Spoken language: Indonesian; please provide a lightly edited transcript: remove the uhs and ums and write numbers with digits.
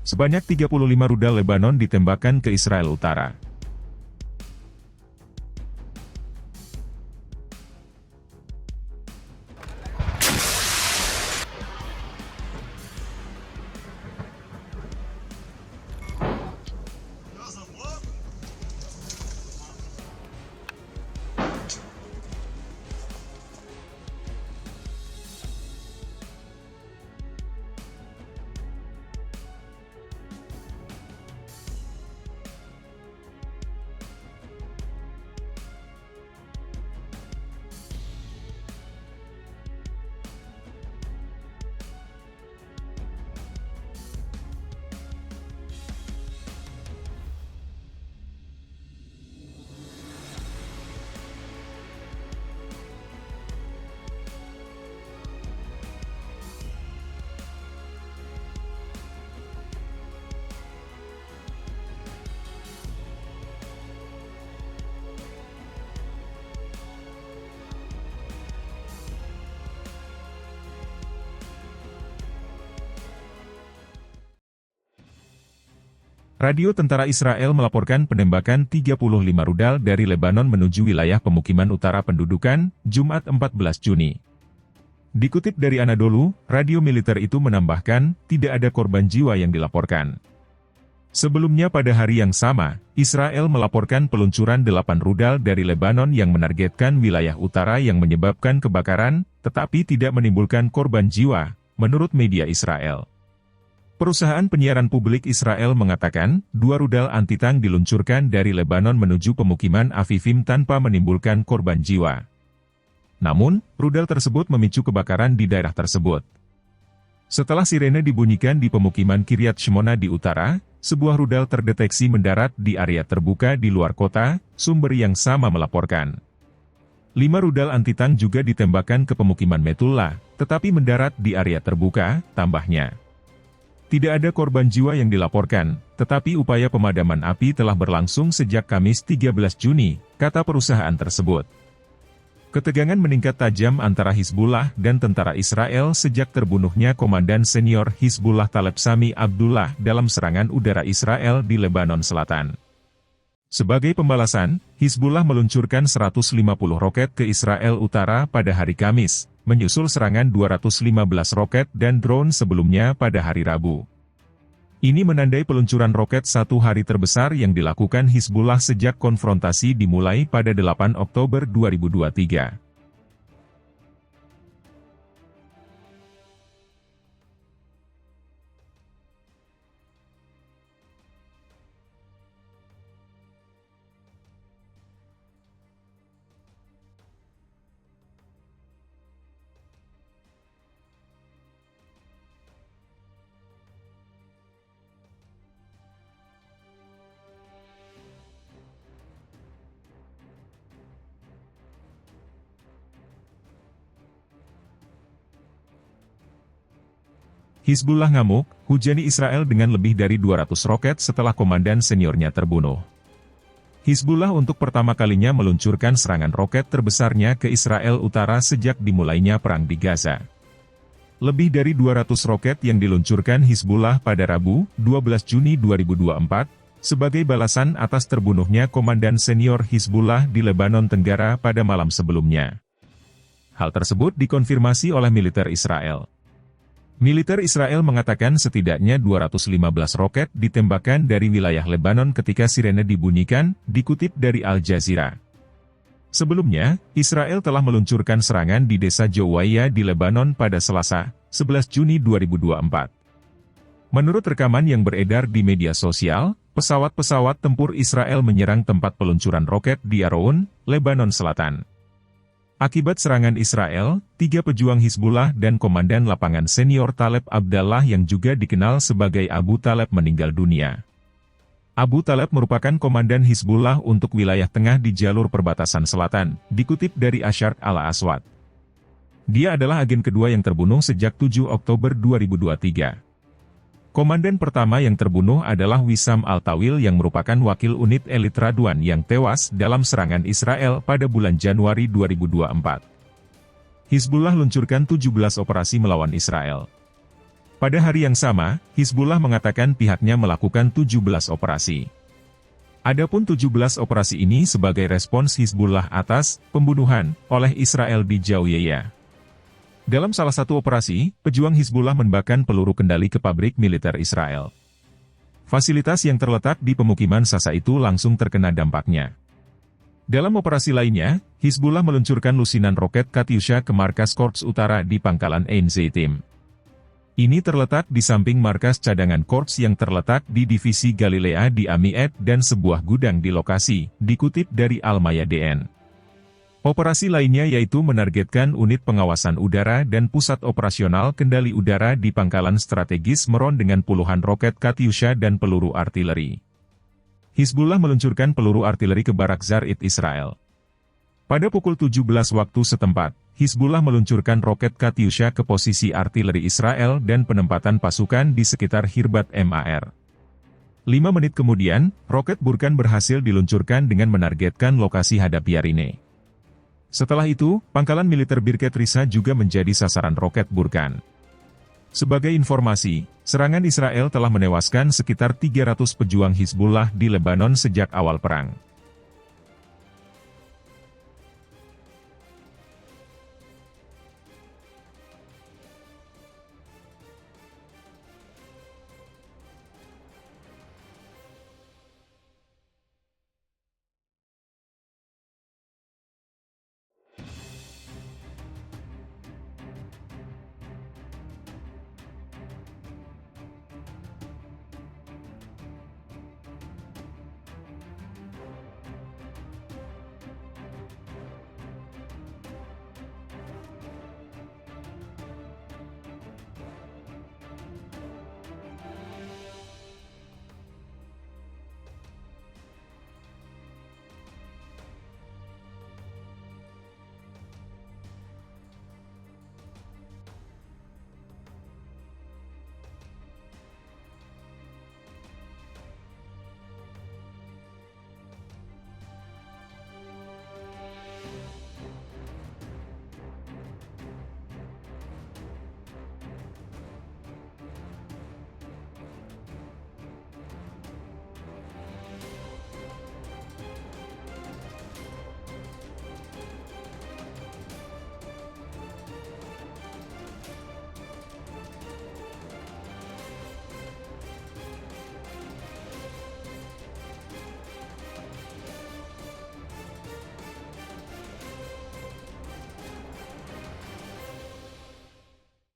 Sebanyak 35 rudal Lebanon ditembakkan ke Israel Utara. Radio Tentara Israel melaporkan penembakan 35 rudal dari Lebanon menuju wilayah pemukiman utara pendudukan, Jumat 14 Juni. Dikutip dari Anadolu, radio militer itu menambahkan, tidak ada korban jiwa yang dilaporkan. Sebelumnya pada hari yang sama, Israel melaporkan peluncuran 8 rudal dari Lebanon yang menargetkan wilayah utara yang menyebabkan kebakaran, tetapi tidak menimbulkan korban jiwa, menurut media Israel. Perusahaan penyiaran publik Israel mengatakan, 2 rudal anti-tank diluncurkan dari Lebanon menuju pemukiman Afifim tanpa menimbulkan korban jiwa. Namun, rudal tersebut memicu kebakaran di daerah tersebut. Setelah sirene dibunyikan di pemukiman Kiryat Shmona di utara, sebuah rudal terdeteksi mendarat di area terbuka di luar kota, sumber yang sama melaporkan. 5 rudal anti-tank juga ditembakkan ke pemukiman Metullah, tetapi mendarat di area terbuka, tambahnya. Tidak ada korban jiwa yang dilaporkan, tetapi upaya pemadaman api telah berlangsung sejak Kamis 13 Juni, kata perusahaan tersebut. Ketegangan meningkat tajam antara Hizbullah dan tentara Israel sejak terbunuhnya Komandan Senior Hizbullah Taleb Sami Abdullah dalam serangan udara Israel di Lebanon Selatan. Sebagai pembalasan, Hizbullah meluncurkan 150 roket ke Israel Utara pada hari Kamis, menyusul serangan 215 roket dan drone sebelumnya pada hari Rabu. Ini menandai peluncuran roket satu hari terbesar yang dilakukan Hizbullah sejak konfrontasi dimulai pada 8 Oktober 2023. Hizbullah ngamuk, hujani Israel dengan lebih dari 200 roket setelah komandan seniornya terbunuh. Hizbullah untuk pertama kalinya meluncurkan serangan roket terbesarnya ke Israel Utara sejak dimulainya perang di Gaza. Lebih dari 200 roket yang diluncurkan Hizbullah pada Rabu, 12 Juni 2024, sebagai balasan atas terbunuhnya komandan senior Hizbullah di Lebanon Tenggara pada malam sebelumnya. Hal tersebut dikonfirmasi oleh militer Israel. Militer Israel mengatakan setidaknya 215 roket ditembakkan dari wilayah Lebanon ketika sirene dibunyikan, dikutip dari Al Jazeera. Sebelumnya, Israel telah meluncurkan serangan di desa Jawaiya di Lebanon pada Selasa, 11 Juni 2024. Menurut rekaman yang beredar di media sosial, pesawat-pesawat tempur Israel menyerang tempat peluncuran roket di Aroun, Lebanon Selatan. Akibat serangan Israel, 3 pejuang Hizbullah dan komandan lapangan senior Taleb Abdallah yang juga dikenal sebagai Abu Taleb meninggal dunia. Abu Taleb merupakan komandan Hizbullah untuk wilayah tengah di jalur perbatasan selatan, dikutip dari Asyarq Al-Aswad. Dia adalah agen kedua yang terbunuh sejak 7 Oktober 2023. Komandan pertama yang terbunuh adalah Wissam Al-Tawil yang merupakan wakil unit elit Radwan yang tewas dalam serangan Israel pada bulan Januari 2024. Hizbullah luncurkan 17 operasi melawan Israel. Pada hari yang sama, Hizbullah mengatakan pihaknya melakukan 17 operasi. Adapun 17 operasi ini sebagai respons Hizbullah atas pembunuhan oleh Israel di Jawiya. Dalam salah satu operasi, pejuang Hizbullah menembakkan peluru kendali ke pabrik militer Israel. Fasilitas yang terletak di pemukiman Sasa itu langsung terkena dampaknya. Dalam operasi lainnya, Hizbullah meluncurkan lusinan roket Katyusha ke markas Korps Utara di Pangkalan Ein Zeitim. Ini terletak di samping markas cadangan Korps yang terletak di Divisi Galilea di Amiet dan sebuah gudang di lokasi, dikutip dari Al-Mayadeen. Operasi lainnya yaitu menargetkan unit pengawasan udara dan pusat operasional kendali udara di pangkalan strategis Meron dengan puluhan roket Katyusha dan peluru artileri. Hizbullah meluncurkan peluru artileri ke Barak Zarit Israel. Pada pukul 17 waktu setempat, Hizbullah meluncurkan roket Katyusha ke posisi artileri Israel dan penempatan pasukan di sekitar Hirbat Mar. 5 menit kemudian, roket Burkan berhasil diluncurkan dengan menargetkan lokasi hadap Yarine. Setelah itu, pangkalan militer Birket Risa juga menjadi sasaran roket Burkan. Sebagai informasi, serangan Israel telah menewaskan sekitar 300 pejuang Hizbullah di Lebanon sejak awal perang.